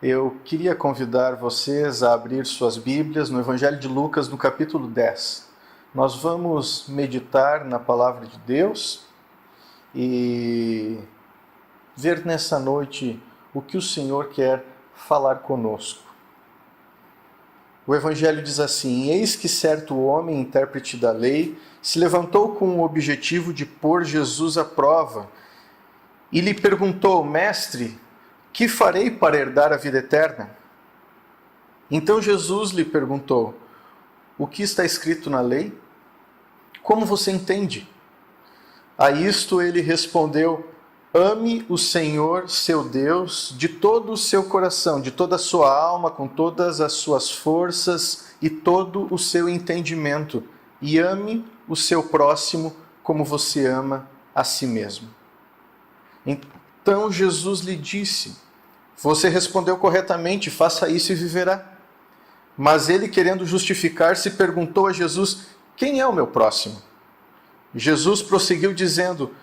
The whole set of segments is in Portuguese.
Eu queria convidar vocês a abrir suas Bíblias no Evangelho de Lucas, no capítulo 10. Nós vamos meditar na Palavra de Deus e ver nessa noite o que o Senhor quer falar conosco. O Evangelho diz assim: Eis que certo homem, intérprete da lei, se levantou com o objetivo de pôr Jesus à prova e lhe perguntou: Mestre, que farei para herdar a vida eterna? Então Jesus lhe perguntou: O que está escrito na lei? Como você entende? A isto ele respondeu: Ame o Senhor, seu Deus, de todo o seu coração, de toda a sua alma, com todas as suas forças e todo o seu entendimento, e ame o seu próximo como você ama a si mesmo. Então Jesus lhe disse: Você respondeu corretamente, faça isso e viverá. Mas ele, querendo justificar-se, perguntou a Jesus: Quem é o meu próximo? Jesus prosseguiu dizendo: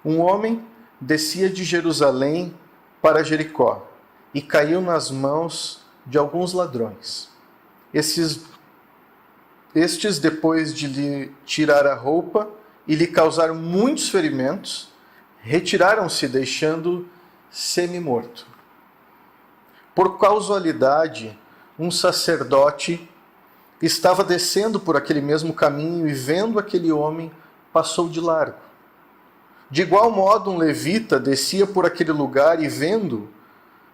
Um homem descia de Jerusalém para Jericó e caiu nas mãos de alguns ladrões. Estes, depois de lhe tirar a roupa e lhe causar muitos ferimentos, retiraram-se, deixando-o semi-morto. Por casualidade, um sacerdote estava descendo por aquele mesmo caminho e, vendo aquele homem, passou de largo. De igual modo, um levita descia por aquele lugar e, vendo-o,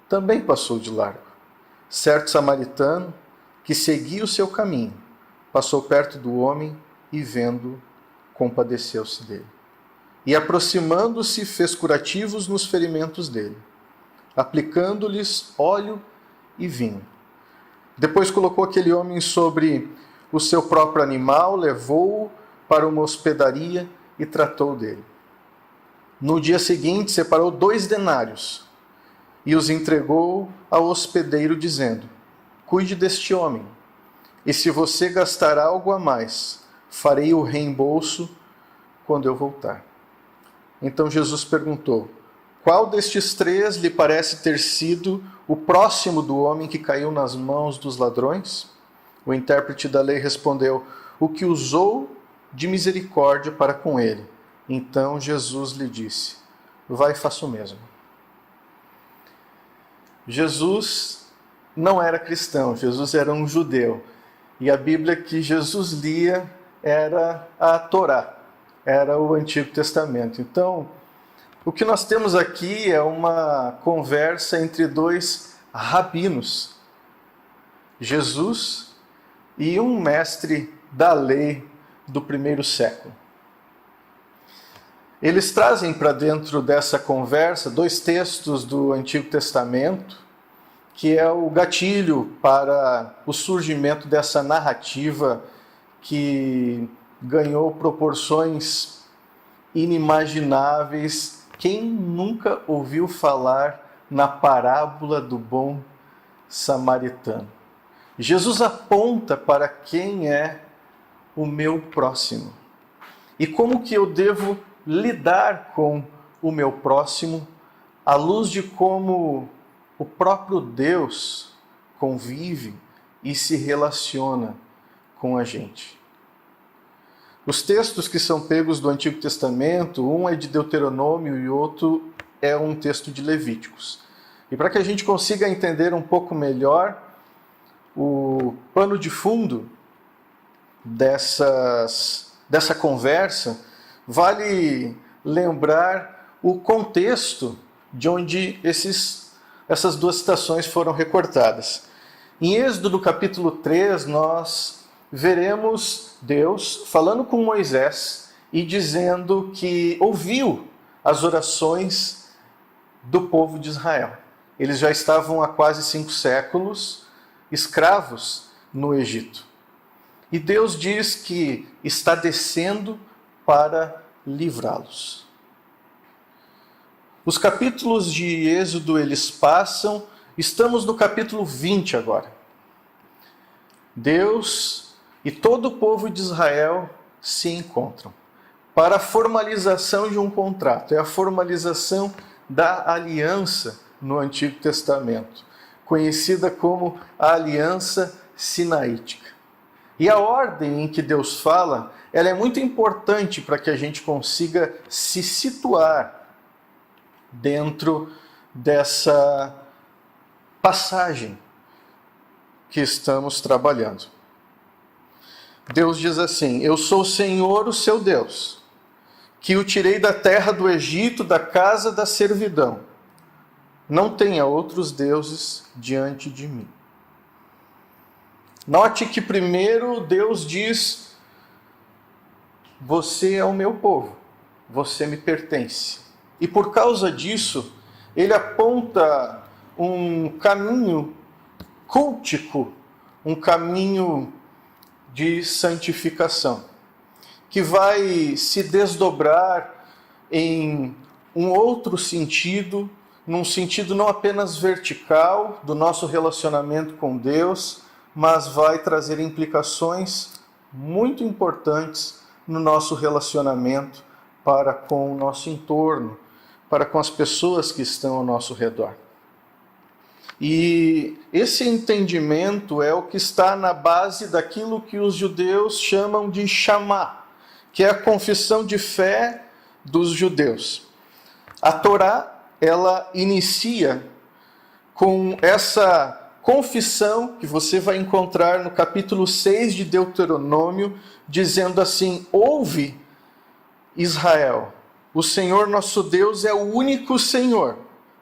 também passou de largo. Certo samaritano, que seguia o seu caminho, passou perto do homem e, vendo-o, compadeceu-se dele. E, aproximando-se, fez curativos nos ferimentos dele, aplicando-lhes óleo e vinho. Depois colocou aquele homem sobre o seu próprio animal, levou-o para uma hospedaria e tratou dele. No dia seguinte, separou 2 denários e os entregou ao hospedeiro, dizendo: Cuide deste homem, e se você gastar algo a mais, farei o reembolso quando eu voltar. Então Jesus perguntou: Qual destes 3 lhe parece ter sido o próximo do homem que caiu nas mãos dos ladrões? O intérprete da lei respondeu: O que usou de misericórdia para com ele. Então Jesus lhe disse: Vai e faça o mesmo. Jesus não era cristão, Jesus era um judeu. E a Bíblia que Jesus lia era a Torá, era o Antigo Testamento. Então, o que nós temos aqui é uma conversa entre 2 rabinos, Jesus e um mestre da lei do primeiro século. Eles trazem para dentro dessa conversa 2 textos do Antigo Testamento, que é o gatilho para o surgimento dessa narrativa que ganhou proporções inimagináveis. Quem nunca ouviu falar na parábola do bom samaritano? Jesus aponta para quem é o meu próximo. E como que eu devo lidar com o meu próximo à luz de como o próprio Deus convive e se relaciona com a gente. Os textos que são pegos do Antigo Testamento, um é de Deuteronômio e outro é um texto de Levíticos. E para que a gente consiga entender um pouco melhor o pano de fundo dessa conversa, vale lembrar o contexto de onde essas 2 citações foram recortadas. Em Êxodo, no capítulo 3, nós veremos Deus falando com Moisés e dizendo que ouviu as orações do povo de Israel. Eles já estavam há quase 5 séculos escravos no Egito. E Deus diz que está descendo para livrá-los. Os capítulos de Êxodo, eles passam, estamos no capítulo 20 agora. Deus e todo o povo de Israel se encontram para a formalização de um contrato. É a formalização da aliança no Antigo Testamento. conhecida como a Aliança Sinaítica. E a ordem em que Deus fala, ela é muito importante para que a gente consiga se situar dentro dessa passagem que estamos trabalhando. Deus diz assim: eu sou o Senhor, o seu Deus, que o tirei da terra do Egito, da casa da servidão. Não tenha outros deuses diante de mim. Note que primeiro Deus diz: você é o meu povo, você me pertence. E por causa disso, ele aponta um caminho cultico, um caminho de santificação, que vai se desdobrar em um outro sentido, num sentido não apenas vertical do nosso relacionamento com Deus, mas vai trazer implicações muito importantes no nosso relacionamento para com o nosso entorno, para com as pessoas que estão ao nosso redor. E esse entendimento é o que está na base daquilo que os judeus chamam de Shamá, que é a confissão de fé dos judeus. A Torá, ela inicia com essa confissão que você vai encontrar no capítulo 6 de Deuteronômio, dizendo assim: ouve, Israel, o Senhor nosso Deus é o único Senhor.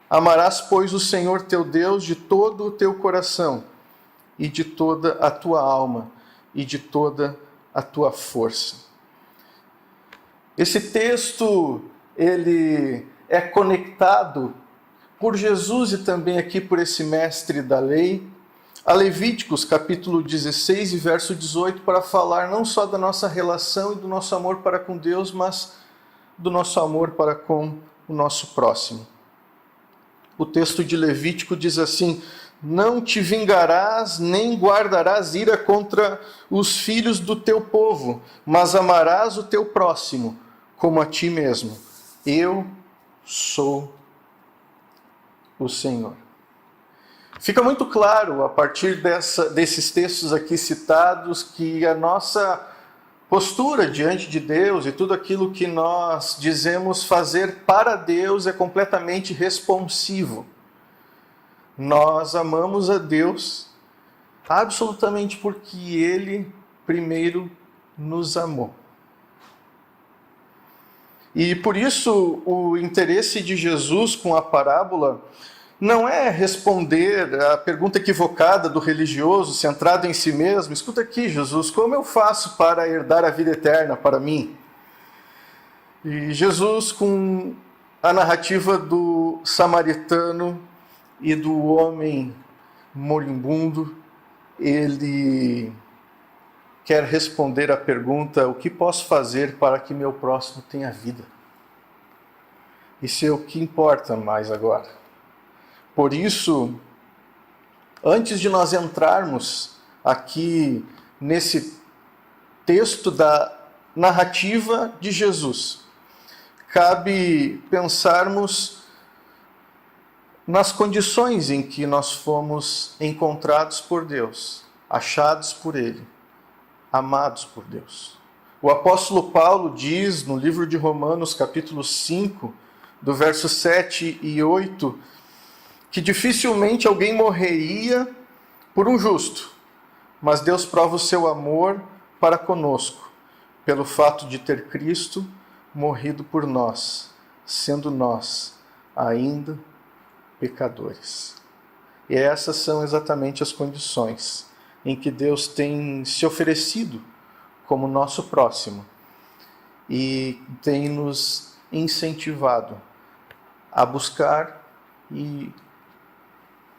Amarás, pois, o Senhor teu Deus de todo o teu coração, e de toda a tua alma, e de toda a tua força. Esse texto, ele é conectado por Jesus e também aqui por esse mestre da lei, a Levíticos, capítulo 16 e verso 18, para falar não só da nossa relação e do nosso amor para com Deus, mas do nosso amor para com o nosso próximo. O texto de Levítico diz assim: não te vingarás, nem guardarás ira contra os filhos do teu povo, mas amarás o teu próximo como a ti mesmo. Eu sou o Senhor. Fica muito claro, a partir desses textos aqui citados, que a nossa postura diante de Deus e tudo aquilo que nós dizemos fazer para Deus é completamente responsivo. Nós amamos a Deus absolutamente porque Ele primeiro nos amou. E por isso o interesse de Jesus com a parábola não é responder à pergunta equivocada do religioso, centrado em si mesmo. Escuta aqui, Jesus, como eu faço para herdar a vida eterna para mim? E Jesus, com a narrativa do samaritano e do homem moribundo, ele quer responder à pergunta: o que posso fazer para que meu próximo tenha vida? Isso é o que importa mais agora. Por isso, antes de nós entrarmos aqui nesse texto da narrativa de Jesus, cabe pensarmos nas condições em que nós fomos encontrados por Deus, achados por Ele, amados por Deus. O apóstolo Paulo diz no livro de Romanos, capítulo 5, do verso 7 e 8, que dificilmente alguém morreria por um justo, mas Deus prova o seu amor para conosco, pelo fato de ter Cristo morrido por nós, sendo nós ainda pecadores. E essas são exatamente as condições em que Deus tem se oferecido como nosso próximo e tem nos incentivado a buscar e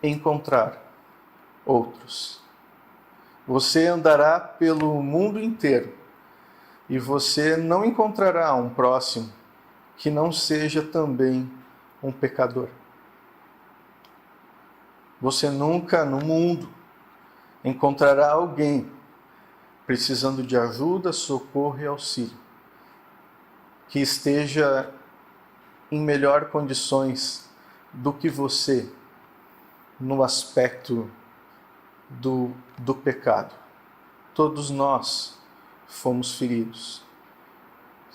encontrar outros. Você andará pelo mundo inteiro e você não encontrará um próximo que não seja também um pecador. Você nunca no mundo encontrará alguém precisando de ajuda, socorro e auxílio, que esteja em melhor condições do que você no aspecto do pecado. Todos nós fomos feridos.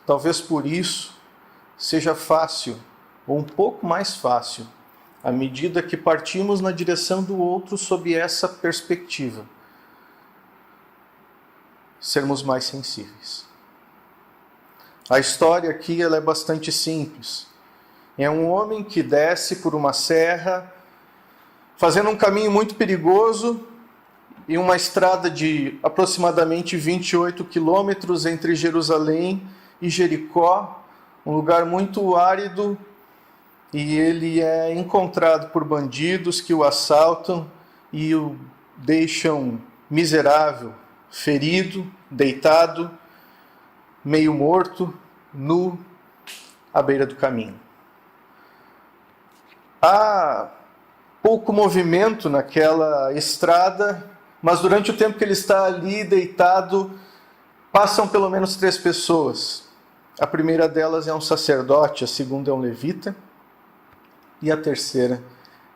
Talvez por isso seja fácil, ou um pouco mais fácil, à medida que partimos na direção do outro sob essa perspectiva, sermos mais sensíveis. A história aqui ela é bastante simples. É um homem que desce por uma serra, fazendo um caminho muito perigoso, em uma estrada de aproximadamente 28 quilômetros entre Jerusalém e Jericó, um lugar muito árido, e ele é encontrado por bandidos que o assaltam e o deixam miserável, ferido, deitado, meio morto, nu, à beira do caminho. Há pouco movimento naquela estrada, mas durante o tempo que ele está ali deitado, passam pelo menos 3 pessoas. A primeira delas é um sacerdote, a segunda é um levita, e a terceira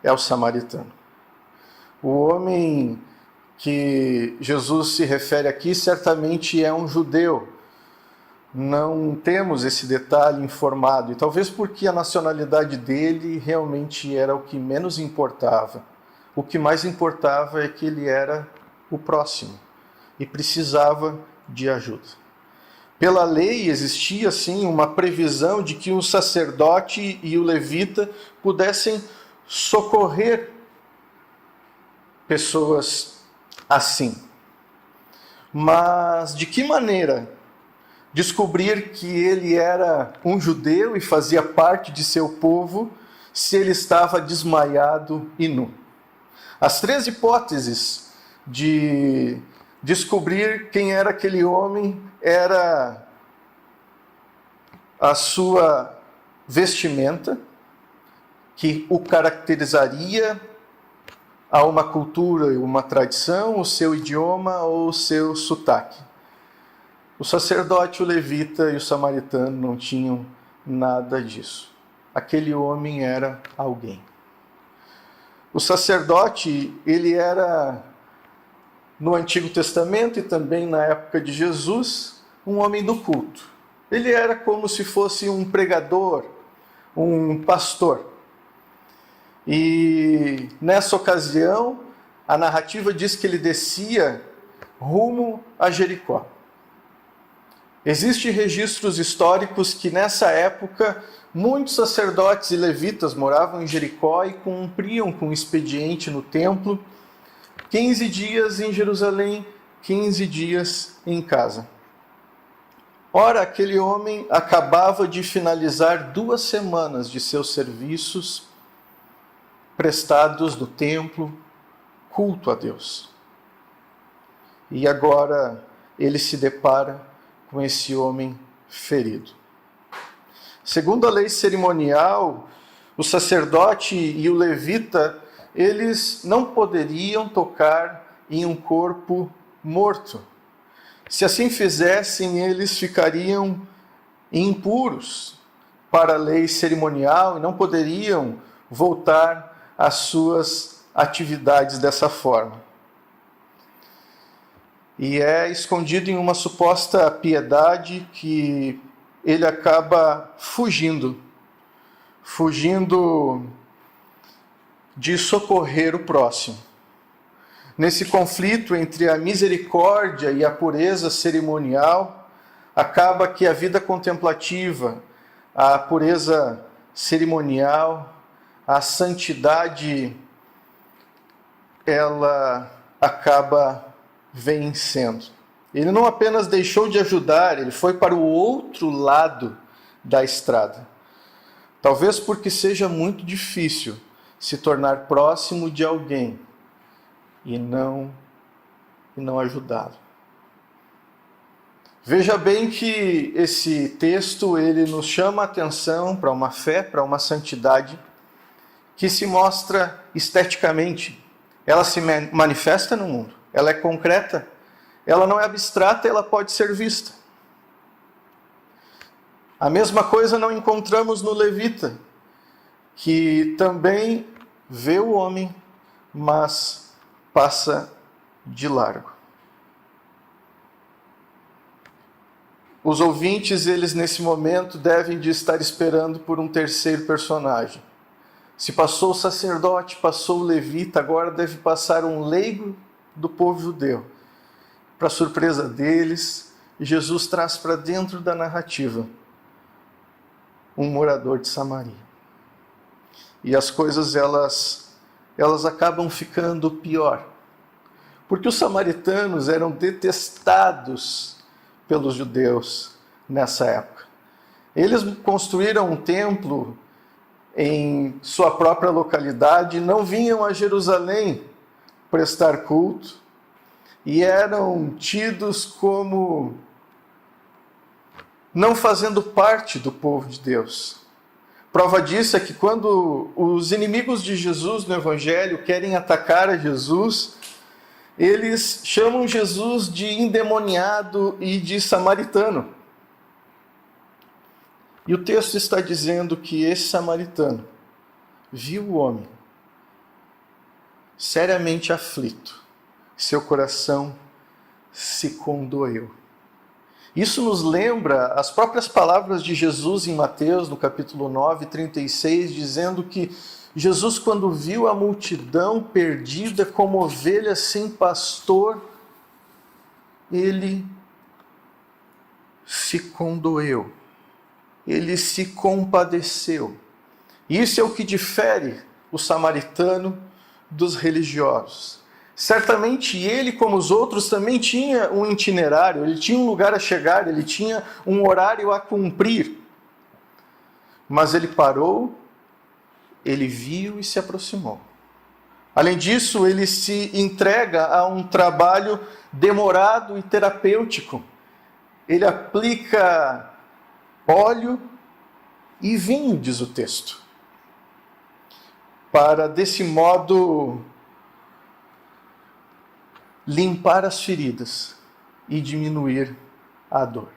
é o samaritano. O homem que Jesus se refere aqui certamente é um judeu. Não temos esse detalhe informado, e talvez porque a nacionalidade dele realmente era o que menos importava. O que mais importava é que ele era o próximo e precisava de ajuda. Pela lei existia, sim, uma previsão de que o sacerdote e o levita pudessem socorrer pessoas assim. Mas de que maneira descobrir que ele era um judeu e fazia parte de seu povo se ele estava desmaiado e nu? As 3 hipóteses de descobrir quem era aquele homem era a sua vestimenta, que o caracterizaria a uma cultura, uma tradição, o seu idioma ou o seu sotaque. O sacerdote, o levita e o samaritano não tinham nada disso. Aquele homem era alguém. O sacerdote, ele era, no Antigo Testamento e também na época de Jesus, um homem do culto. Ele era como se fosse um pregador, um pastor. E nessa ocasião, a narrativa diz que ele descia rumo a Jericó. Existem registros históricos que nessa época muitos sacerdotes e levitas moravam em Jericó e cumpriam com o expediente no templo, 15 dias em Jerusalém, 15 dias em casa. Ora, aquele homem acabava de finalizar 2 semanas de seus serviços prestados no templo, culto a Deus. E agora ele se depara com esse homem ferido. Segundo a lei cerimonial, o sacerdote e o levita, eles não poderiam tocar em um corpo morto. Se assim fizessem, eles ficariam impuros para a lei cerimonial e não poderiam voltar às suas atividades dessa forma. E é escondido em uma suposta piedade que ele acaba fugindo de socorrer o próximo. Nesse conflito entre a misericórdia e a pureza cerimonial, acaba que a vida contemplativa, a pureza cerimonial, a santidade, ela acaba vencendo. Ele não apenas deixou de ajudar, ele foi para o outro lado da estrada. Talvez porque seja muito difícil se tornar próximo de alguém e não ajudá-lo. Veja bem que esse texto ele nos chama a atenção para uma fé, para uma santidade que se mostra esteticamente. Ela se manifesta no mundo, ela é concreta, ela não é abstrata, ela pode ser vista. A mesma coisa não encontramos no levita, que também vê o homem, mas passa de largo. Os ouvintes, eles nesse momento devem de estar esperando por um terceiro personagem. Se passou o sacerdote, passou o levita, agora deve passar um leigo do povo judeu. Para surpresa deles, Jesus traz para dentro da narrativa um morador de Samaria. E as coisas elas acabam ficando pior. Porque os samaritanos eram detestados pelos judeus nessa época. Eles construíram um templo em sua própria localidade, não vinham a Jerusalém prestar culto e eram tidos como não fazendo parte do povo de Deus. Prova disso é que quando os inimigos de Jesus no Evangelho querem atacar a Jesus, eles chamam Jesus de endemoniado e de samaritano. E o texto está dizendo que esse samaritano viu o homem seriamente aflito, seu coração se condoeu. Isso nos lembra as próprias palavras de Jesus em Mateus, no capítulo 9, 36, dizendo que Jesus, quando viu a multidão perdida como ovelhas sem pastor, ele se condoeu, ele se compadeceu. Isso é o que difere o samaritano dos religiosos. Certamente ele, como os outros, também tinha um itinerário, ele tinha um lugar a chegar, ele tinha um horário a cumprir. Mas ele parou, ele viu e se aproximou. Além disso, ele se entrega a um trabalho demorado e terapêutico. Ele aplica óleo e vinho, diz o texto, para desse modo limpar as feridas e diminuir a dor.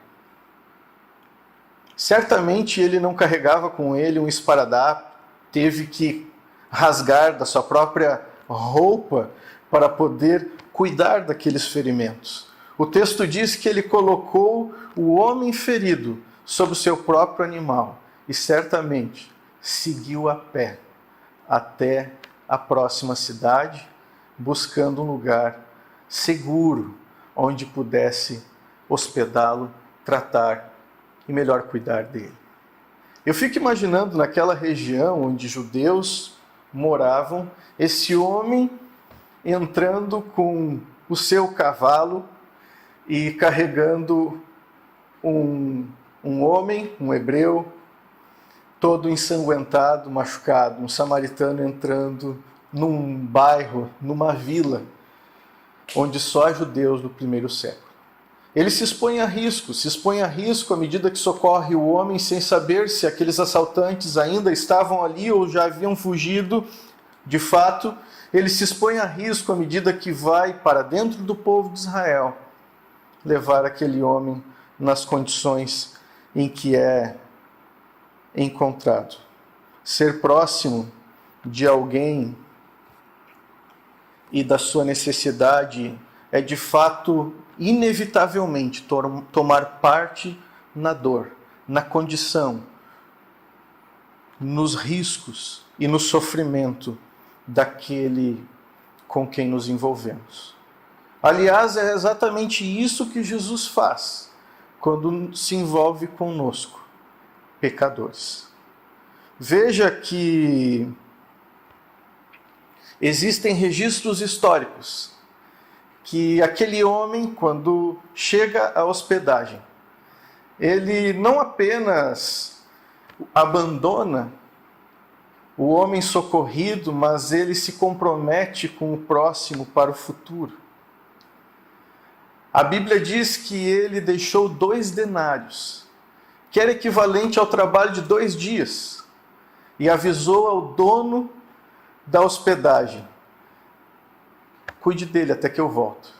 Certamente ele não carregava com ele um esparadrapo, teve que rasgar da sua própria roupa para poder cuidar daqueles ferimentos. O texto diz que ele colocou o homem ferido sobre o seu próprio animal e certamente seguiu a pé até a próxima cidade, buscando um lugar seguro, onde pudesse hospedá-lo, tratar e melhor cuidar dele. Eu fico imaginando naquela região onde judeus moravam, esse homem entrando com o seu cavalo e carregando um homem, um hebreu, todo ensanguentado, machucado, um samaritano entrando num bairro, numa vila, onde só há judeus no primeiro século. Ele se expõe a risco à medida que socorre o homem, sem saber se aqueles assaltantes ainda estavam ali ou já haviam fugido. De fato, ele se expõe a risco à medida que vai para dentro do povo de Israel, levar aquele homem nas condições em que é encontrado. Ser próximo de alguém e da sua necessidade é de fato, inevitavelmente, tomar parte na dor, na condição, nos riscos e no sofrimento daquele com quem nos envolvemos. Aliás, é exatamente isso que Jesus faz quando se envolve conosco, pecadores. Veja que existem registros históricos que aquele homem, quando chega à hospedagem, ele não apenas abandona o homem socorrido, mas ele se compromete com o próximo para o futuro. A Bíblia diz que ele deixou 2 denários, que era equivalente ao trabalho de 2 dias, e avisou ao dono da hospedagem: cuide dele até que eu volto.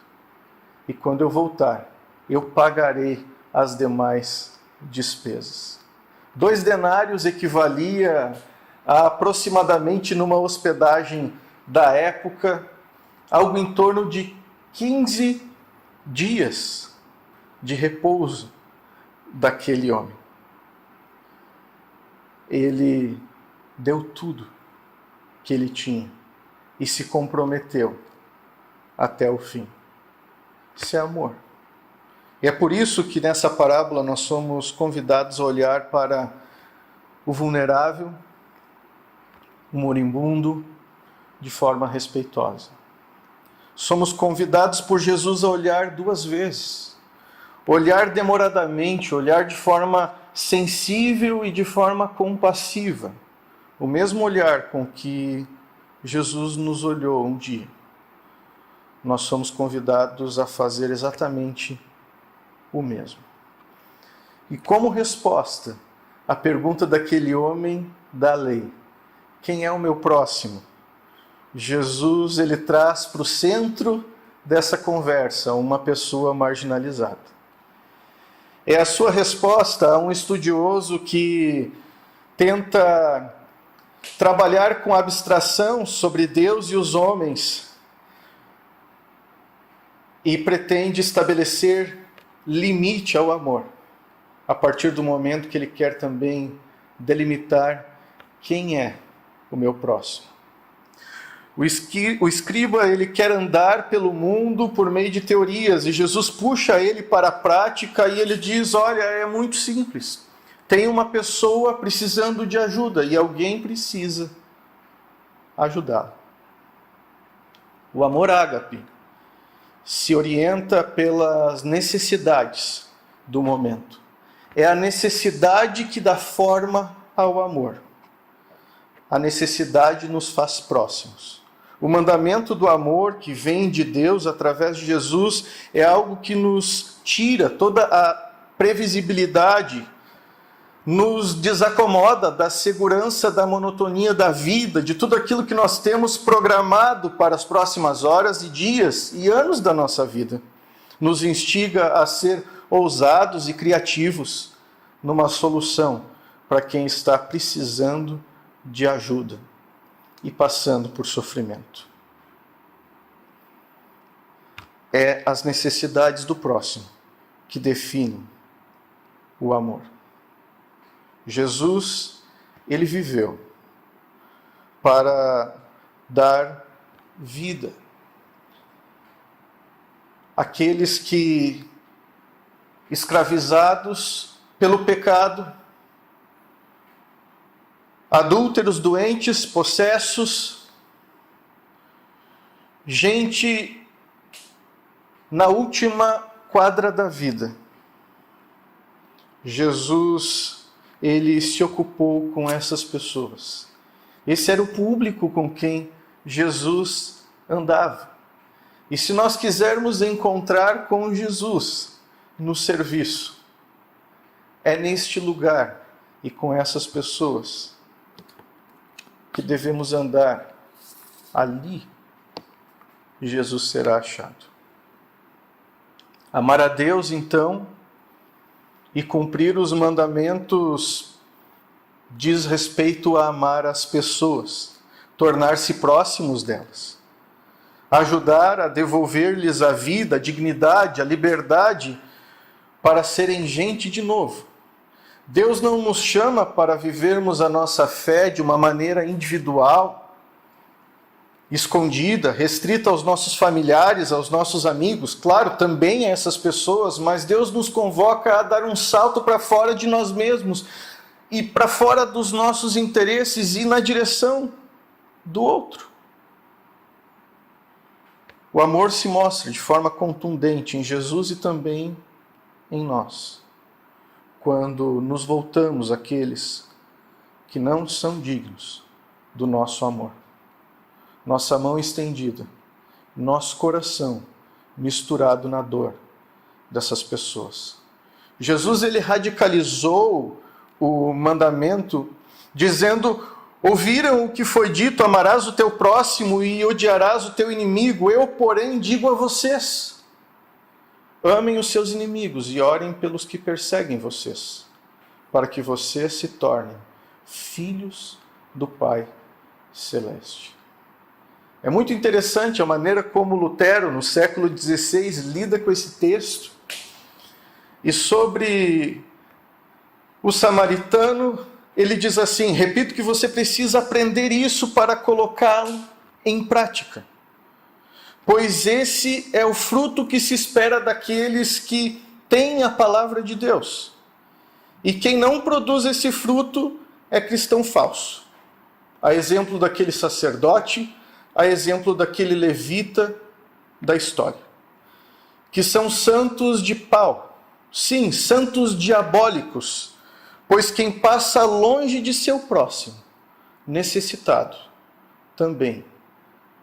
E quando eu voltar, eu pagarei as demais despesas. 2 denários equivalia a aproximadamente, numa hospedagem da época, algo em torno de 15 dias de repouso daquele homem. Ele deu tudo que ele tinha e se comprometeu até o fim. Isso é amor. E é por isso que nessa parábola nós somos convidados a olhar para o vulnerável, o moribundo, de forma respeitosa. Somos convidados por Jesus a olhar duas vezes. Olhar demoradamente, olhar de forma sensível e de forma compassiva. O mesmo olhar com que Jesus nos olhou um dia. Nós somos convidados a fazer exatamente o mesmo. E como resposta à pergunta daquele homem da lei, quem é o meu próximo? Jesus, ele traz para o centro dessa conversa uma pessoa marginalizada. É a sua resposta a um estudioso que tenta trabalhar com abstração sobre Deus e os homens e pretende estabelecer limite ao amor, a partir do momento que ele quer também delimitar quem é o meu próximo. O escriba, ele quer andar pelo mundo por meio de teorias, e Jesus puxa ele para a prática e ele diz, olha, é muito simples. Tem uma pessoa precisando de ajuda e alguém precisa ajudá-la. O amor ágape se orienta pelas necessidades do momento. É a necessidade que dá forma ao amor. A necessidade nos faz próximos. O mandamento do amor que vem de Deus através de Jesus é algo que nos tira toda a previsibilidade, nos desacomoda da segurança, da monotonia da vida, de tudo aquilo que nós temos programado para as próximas horas e dias e anos da nossa vida. Nos instiga a ser ousados e criativos numa solução para quem está precisando de ajuda e passando por sofrimento. É as necessidades do próximo que definem o amor. Jesus, ele viveu para dar vida àqueles que, escravizados pelo pecado, adúlteros, doentes, possessos, gente na última quadra da vida. Jesus, ele se ocupou com essas pessoas. Esse era o público com quem Jesus andava. E se nós quisermos encontrar com Jesus no serviço, é neste lugar e com essas pessoas que devemos andar. Ali Jesus será achado. Amar a Deus, então, e cumprir os mandamentos diz respeito a amar as pessoas, tornar-se próximos delas, ajudar a devolver-lhes a vida, a dignidade, a liberdade para serem gente de novo. Deus não nos chama para vivermos a nossa fé de uma maneira individual, escondida, restrita aos nossos familiares, aos nossos amigos, claro, também a essas pessoas, mas Deus nos convoca a dar um salto para fora de nós mesmos e para fora dos nossos interesses e na direção do outro. O amor se mostra de forma contundente em Jesus e também em nós, quando nos voltamos àqueles que não são dignos do nosso amor. Nossa mão estendida, nosso coração misturado na dor dessas pessoas. Jesus, ele radicalizou o mandamento dizendo: ouviram o que foi dito, amarás o teu próximo e odiarás o teu inimigo. Eu, porém, digo a vocês, amem os seus inimigos e orem pelos que perseguem vocês, para que vocês se tornem filhos do Pai Celeste. É muito interessante a maneira como Lutero, no século XVI, lida com esse texto. E sobre o samaritano, ele diz assim: repito que você precisa aprender isso para colocá-lo em prática. Pois esse é o fruto que se espera daqueles que têm a palavra de Deus. E quem não produz esse fruto é cristão falso. A exemplo daquele sacerdote, a exemplo daquele levita da história, que são santos de pau, sim, santos diabólicos, pois quem passa longe de seu próximo, necessitado, também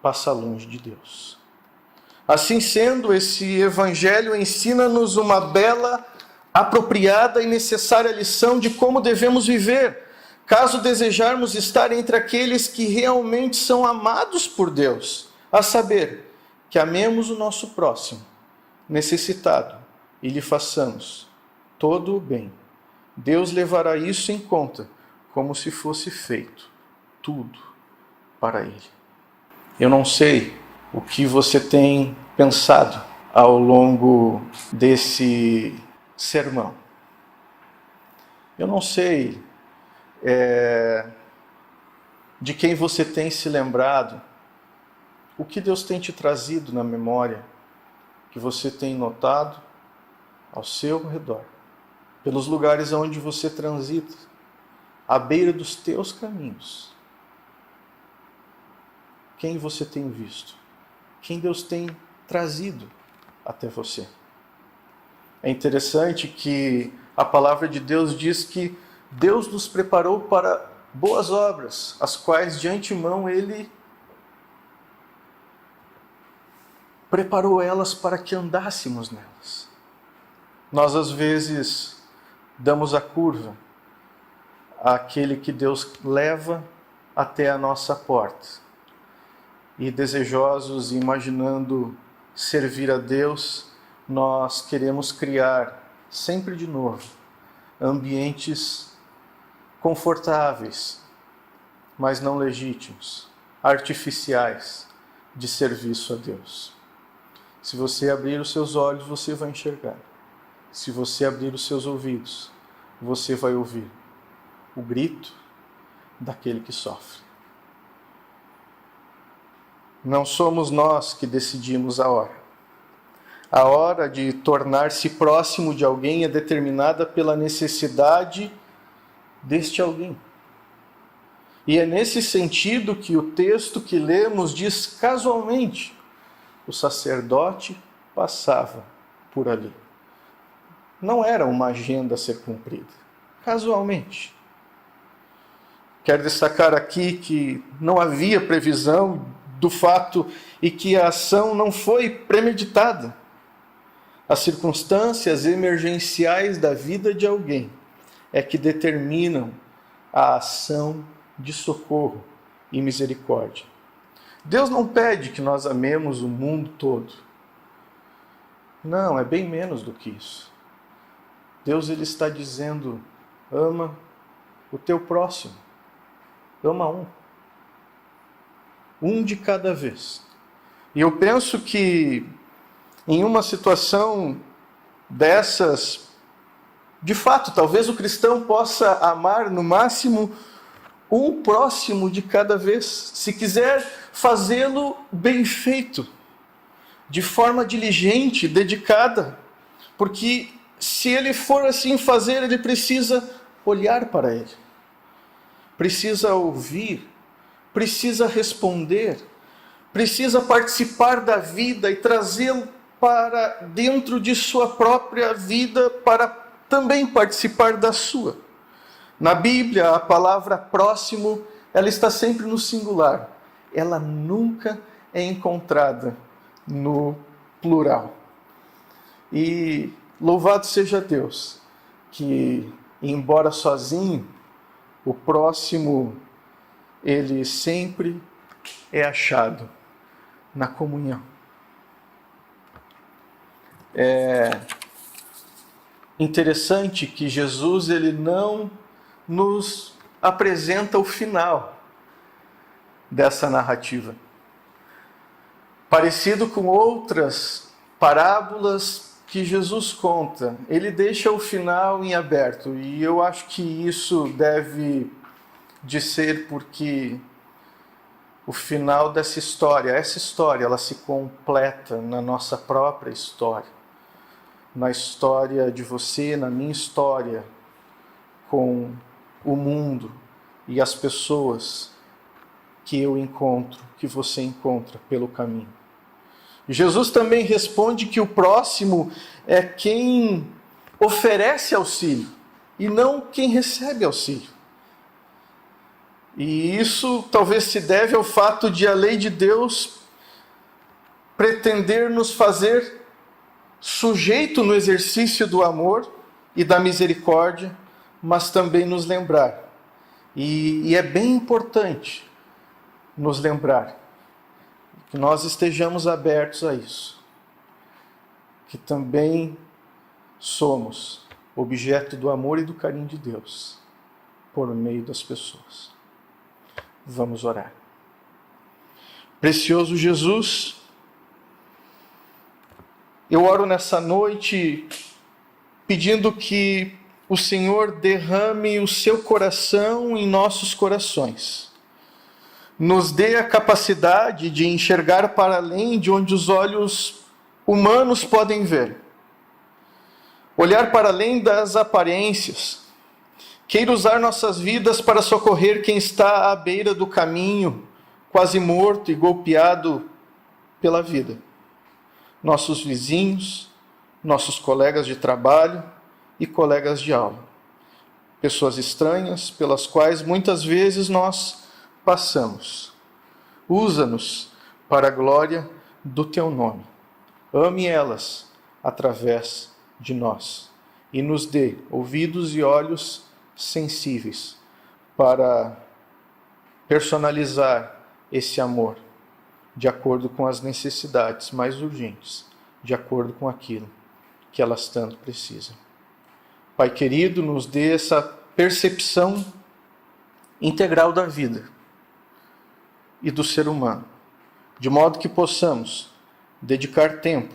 passa longe de Deus. Assim sendo, esse evangelho ensina-nos uma bela, apropriada e necessária lição de como devemos viver, caso desejarmos estar entre aqueles que realmente são amados por Deus, a saber, que amemos o nosso próximo, necessitado, e lhe façamos todo o bem. Deus levará isso em conta, como se fosse feito tudo para Ele. Eu não sei o que você tem pensado ao longo desse sermão. Eu não sei de quem você tem se lembrado, o que Deus tem te trazido na memória, que você tem notado ao seu redor, pelos lugares onde você transita, à beira dos teus caminhos. Quem você tem visto? Quem Deus tem trazido até você? É interessante que a palavra de Deus diz que Deus nos preparou para boas obras, as quais de antemão Ele preparou elas para que andássemos nelas. Nós às vezes damos a curva àquele que Deus leva até a nossa porta. E desejosos, imaginando servir a Deus, nós queremos criar sempre de novo ambientes confortáveis, mas não legítimos, artificiais de serviço a Deus. Se você abrir os seus olhos, você vai enxergar. Se você abrir os seus ouvidos, você vai ouvir o grito daquele que sofre. Não somos nós que decidimos a hora. A hora de tornar-se próximo de alguém é determinada pela necessidade deste alguém. E é nesse sentido que o texto que lemos diz casualmente: o sacerdote passava por ali. Não era uma agenda a ser cumprida, casualmente. Quero destacar aqui que não havia previsão do fato e que a ação não foi premeditada. As circunstâncias emergenciais da vida de alguém é que determinam a ação de socorro e misericórdia. Deus não pede que nós amemos o mundo todo. Não, é bem menos do que isso. Deus ele está dizendo: ama o teu próximo. Ama um de cada vez. E eu penso que em uma situação dessas, de fato, talvez o cristão possa amar no máximo um próximo de cada vez, se quiser fazê-lo bem feito, de forma diligente, dedicada, porque se ele for assim fazer, ele precisa olhar para ele, precisa ouvir, precisa responder, precisa participar da vida e trazê-lo para dentro de sua própria vida, para também participar da sua. Na Bíblia, a palavra próximo, ela está sempre no singular. Ela nunca é encontrada no plural. E louvado seja Deus, que, embora sozinho, o próximo, ele sempre é achado na comunhão. É interessante que Jesus ele não nos apresenta o final dessa narrativa. Parecido com outras parábolas que Jesus conta, ele deixa o final em aberto, e eu acho que isso deve de ser porque o final dessa história, essa história, ela se completa na nossa própria história, na história de você, na minha história, com o mundo e as pessoas que eu encontro, que você encontra pelo caminho. Jesus também responde que o próximo é quem oferece auxílio e não quem recebe auxílio. E isso talvez se deve ao fato de a lei de Deus pretender nos fazer sujeito no exercício do amor e da misericórdia, mas também nos lembrar. E é bem importante nos lembrar que nós estejamos abertos a isso, que também somos objeto do amor e do carinho de Deus por meio das pessoas. Vamos orar. Precioso Jesus, eu oro nessa noite pedindo que o Senhor derrame o seu coração em nossos corações. Nos dê a capacidade de enxergar para além de onde os olhos humanos podem ver. Olhar para além das aparências. Queira usar nossas vidas para socorrer quem está à beira do caminho, quase morto e golpeado pela vida. Nossos vizinhos, nossos colegas de trabalho e colegas de aula. Pessoas estranhas pelas quais muitas vezes nós passamos. Usa-nos para a glória do teu nome. Ame elas através de nós e nos dê ouvidos e olhos sensíveis para personalizar esse amor de acordo com as necessidades mais urgentes, de acordo com aquilo que elas tanto precisam. Pai querido, nos dê essa percepção integral da vida e do ser humano, de modo que possamos dedicar tempo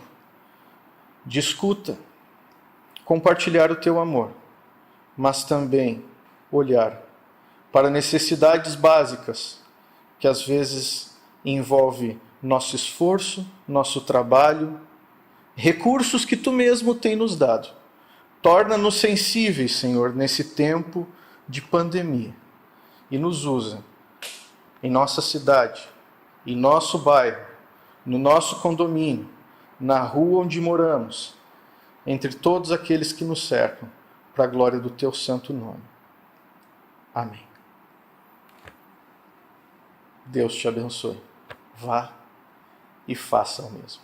de escuta, compartilhar o teu amor, mas também olhar para necessidades básicas que às vezes envolve nosso esforço, nosso trabalho, recursos que tu mesmo tem nos dado. Torna-nos sensíveis, Senhor, nesse tempo de pandemia e nos usa em nossa cidade, em nosso bairro, no nosso condomínio, na rua onde moramos, entre todos aqueles que nos cercam, para a glória do teu santo nome. Amém. Deus te abençoe. Vá e faça o mesmo.